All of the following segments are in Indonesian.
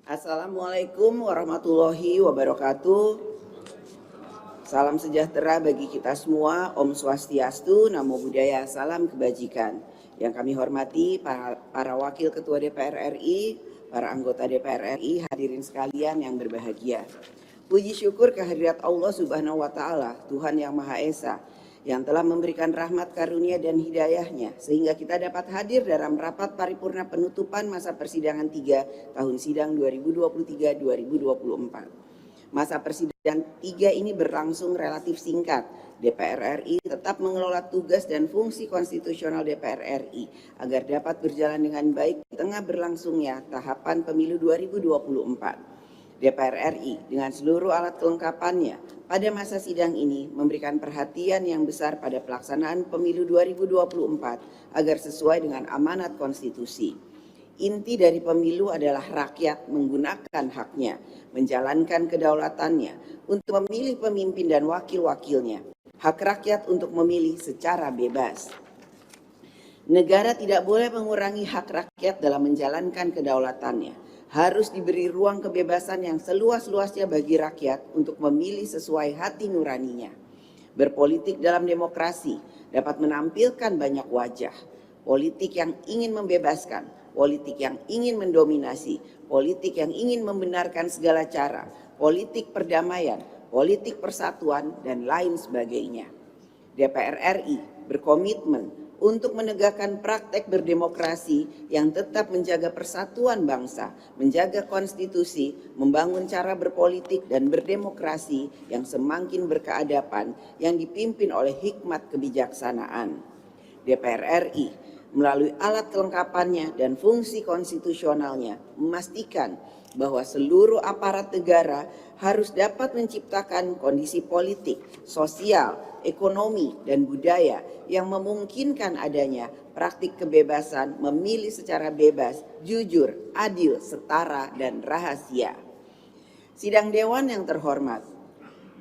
Assalamualaikum warahmatullahi wabarakatuh. Salam sejahtera bagi kita semua. Om Swastiastu, Namo Buddhaya, salam kebajikan. Yang kami hormati para Wakil Ketua DPR RI, para anggota DPR RI, hadirin sekalian yang berbahagia. Puji syukur kehadirat Allah Subhanahu wa Ta'ala, Tuhan Yang Maha Esa, yang telah memberikan rahmat karunia dan hidayahnya sehingga kita dapat hadir dalam rapat paripurna penutupan masa persidangan 3 tahun sidang 2023-2024. Masa persidangan 3 ini berlangsung relatif singkat. DPR RI tetap mengelola tugas dan fungsi konstitusional DPR RI agar dapat berjalan dengan baik di tengah berlangsungnya tahapan pemilu 2024. DPR RI dengan seluruh alat kelengkapannya pada masa sidang ini memberikan perhatian yang besar pada pelaksanaan pemilu 2024 agar sesuai dengan amanat konstitusi. Inti dari pemilu adalah rakyat menggunakan haknya, menjalankan kedaulatannya untuk memilih pemimpin dan wakil-wakilnya. Hak rakyat untuk memilih secara bebas. Negara tidak boleh mengurangi hak rakyat dalam menjalankan kedaulatannya. Harus diberi ruang kebebasan yang seluas-luasnya bagi rakyat untuk memilih sesuai hati nuraninya. Berpolitik dalam demokrasi dapat menampilkan banyak wajah. Politik yang ingin membebaskan, politik yang ingin mendominasi, politik yang ingin membenarkan segala cara, politik perdamaian, politik persatuan, dan lain sebagainya. DPR RI berkomitmen untuk menegakkan praktek berdemokrasi yang tetap menjaga persatuan bangsa, menjaga konstitusi, membangun cara berpolitik dan berdemokrasi yang semakin berkeadaban yang dipimpin oleh hikmat kebijaksanaan. DPR RI melalui alat kelengkapannya dan fungsi konstitusionalnya memastikan bahwa seluruh aparat negara harus dapat menciptakan kondisi politik, sosial, ekonomi, dan budaya yang memungkinkan adanya praktik kebebasan memilih secara bebas, jujur, adil, setara, dan rahasia. Sidang Dewan yang terhormat,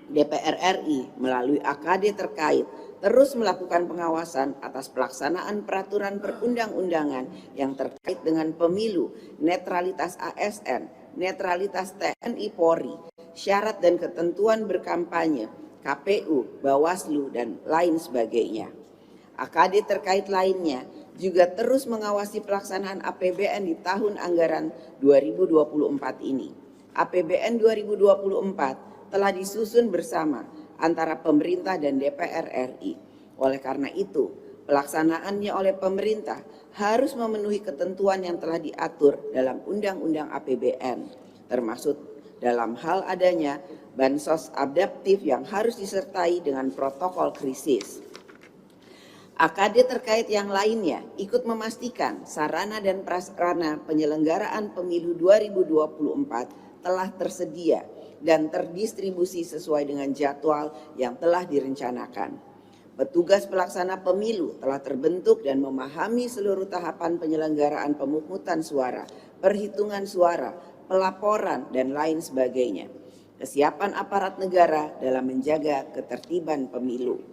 DPR RI melalui AKD terkait terus melakukan pengawasan atas pelaksanaan peraturan perundang-undangan yang terkait dengan pemilu, netralitas ASN, netralitas TNI Polri, syarat dan ketentuan berkampanye, KPU, Bawaslu, dan lain sebagainya. AKD terkait lainnya juga terus mengawasi pelaksanaan APBN di tahun anggaran 2024 ini. APBN 2024 telah disusun bersama antara pemerintah dan DPR RI. Oleh karena itu, pelaksanaannya oleh pemerintah harus memenuhi ketentuan yang telah diatur dalam Undang-Undang APBN, termasuk dalam hal adanya bansos adaptif yang harus disertai dengan protokol krisis. AKD terkait yang lainnya ikut memastikan sarana dan prasarana penyelenggaraan pemilu 2024 telah tersedia dan terdistribusi sesuai dengan jadwal yang telah direncanakan. Petugas pelaksana pemilu telah terbentuk dan memahami seluruh tahapan penyelenggaraan pemungutan suara, perhitungan suara, pelaporan, dan lain sebagainya. Kesiapan aparat negara dalam menjaga ketertiban pemilu.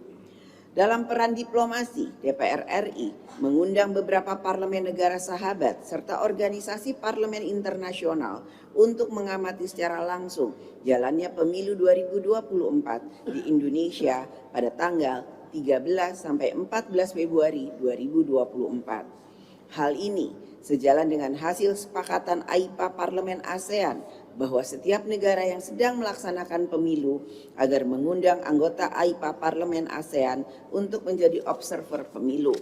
Dalam peran diplomasi, DPR RI mengundang beberapa parlemen negara sahabat serta organisasi parlemen internasional untuk mengamati secara langsung jalannya pemilu 2024 di Indonesia pada tanggal 13 sampai 14 Februari 2024. Hal ini sejalan dengan hasil sepakatan AIPA Parlemen ASEAN bahwa setiap negara yang sedang melaksanakan pemilu agar mengundang anggota AIPA Parlemen ASEAN untuk menjadi observer pemilu.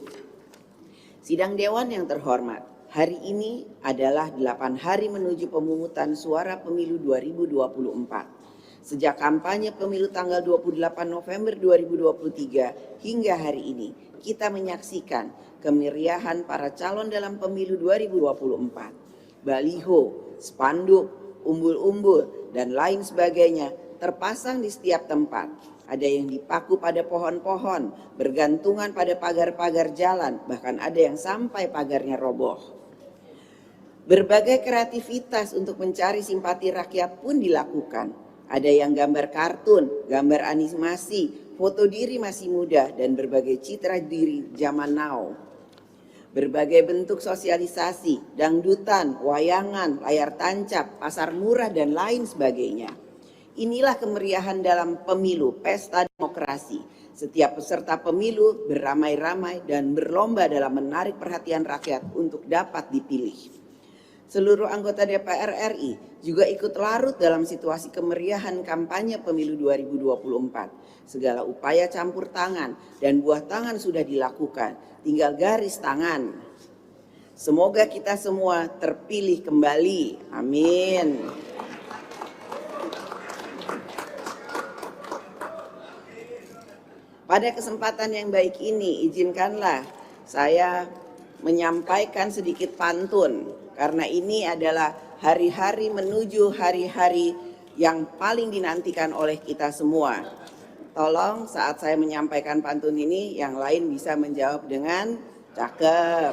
Sidang Dewan yang terhormat, hari ini adalah 8 hari menuju pemungutan suara pemilu 2024. Sejak kampanye pemilu tanggal 28 November 2023 hingga hari ini, kita menyaksikan kemeriahan para calon dalam pemilu 2024. Baliho, spanduk, umbul-umbul, dan lain sebagainya terpasang di setiap tempat. Ada yang dipaku pada pohon-pohon, bergantungan pada pagar-pagar jalan, bahkan ada yang sampai pagarnya roboh. Berbagai kreativitas untuk mencari simpati rakyat pun dilakukan. Ada yang gambar kartun, gambar animasi, foto diri masih muda, dan berbagai citra diri zaman now. Berbagai bentuk sosialisasi, dangdutan, wayangan, layar tancap, pasar murah, dan lain sebagainya. Inilah kemeriahan dalam pemilu, pesta demokrasi. Setiap peserta pemilu beramai-ramai dan berlomba dalam menarik perhatian rakyat untuk dapat dipilih. Seluruh anggota DPR RI juga ikut larut dalam situasi kemeriahan kampanye pemilu 2024. Segala upaya campur tangan dan buah tangan sudah dilakukan, tinggal garis tangan. Semoga kita semua terpilih kembali. Amin. Pada kesempatan yang baik ini, izinkanlah saya menyampaikan sedikit pantun, karena ini adalah hari-hari menuju hari-hari yang paling dinantikan oleh kita semua. Tolong saat saya menyampaikan pantun ini, yang lain bisa menjawab dengan cakep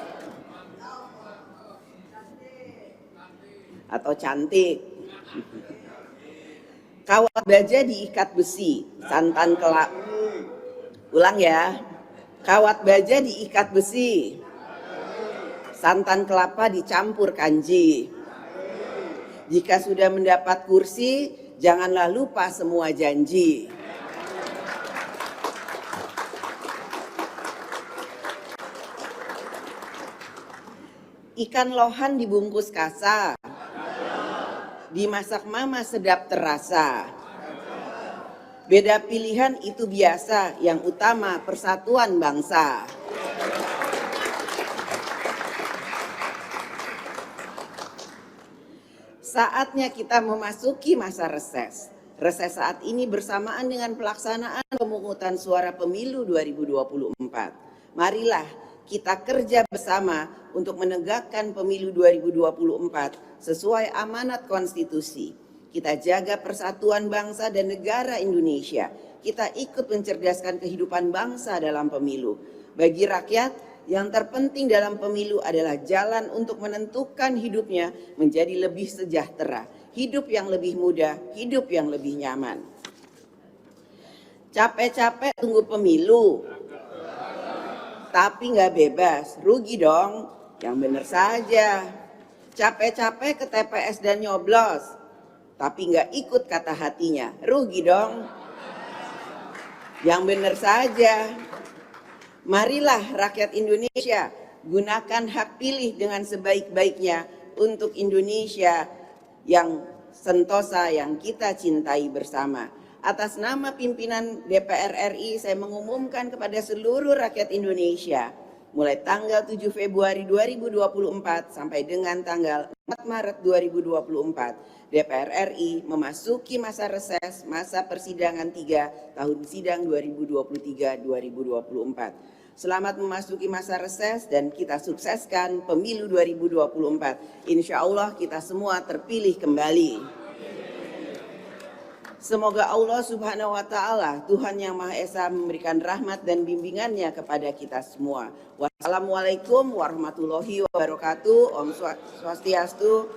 atau cantik. Kawat baja diikat besi, santan kelapa. Ulang ya. Kawat baja diikat besi, santan kelapa dicampur kanji. Jika sudah mendapat kursi, janganlah lupa semua janji. Ikan lohan dibungkus kasa, dimasak mama sedap terasa. Beda pilihan itu biasa, yang utama persatuan bangsa. Saatnya kita memasuki masa reses. Reses saat ini bersamaan dengan pelaksanaan pemungutan suara pemilu 2024. Marilah kita kerja bersama untuk menegakkan pemilu 2024 sesuai amanat konstitusi. Kita jaga persatuan bangsa dan negara Indonesia. Kita ikut mencerdaskan kehidupan bangsa dalam pemilu. Bagi rakyat, yang terpenting dalam pemilu adalah jalan untuk menentukan hidupnya menjadi lebih sejahtera, hidup yang lebih mudah, hidup yang lebih nyaman. Capek-capek tunggu pemilu, tapi nggak bebas, rugi dong. Yang benar saja. Capek-capek ke TPS dan nyoblos, tapi nggak ikut kata hatinya, rugi dong. Yang benar saja. Marilah rakyat Indonesia gunakan hak pilih dengan sebaik-baiknya untuk Indonesia yang sentosa yang kita cintai bersama. Atas nama pimpinan DPR RI, saya mengumumkan kepada seluruh rakyat Indonesia, mulai tanggal 7 Februari 2024 sampai dengan tanggal 4 Maret 2024, DPR RI memasuki masa reses, masa persidangan 3 tahun sidang 2023-2024. Selamat memasuki masa reses dan kita sukseskan pemilu 2024. Insya Allah kita semua terpilih kembali. Semoga Allah Subhanahu wa Ta'ala, Tuhan Yang Maha Esa, memberikan rahmat dan bimbingannya kepada kita semua. Wassalamualaikum warahmatullahi wabarakatuh. Om Swastiastu.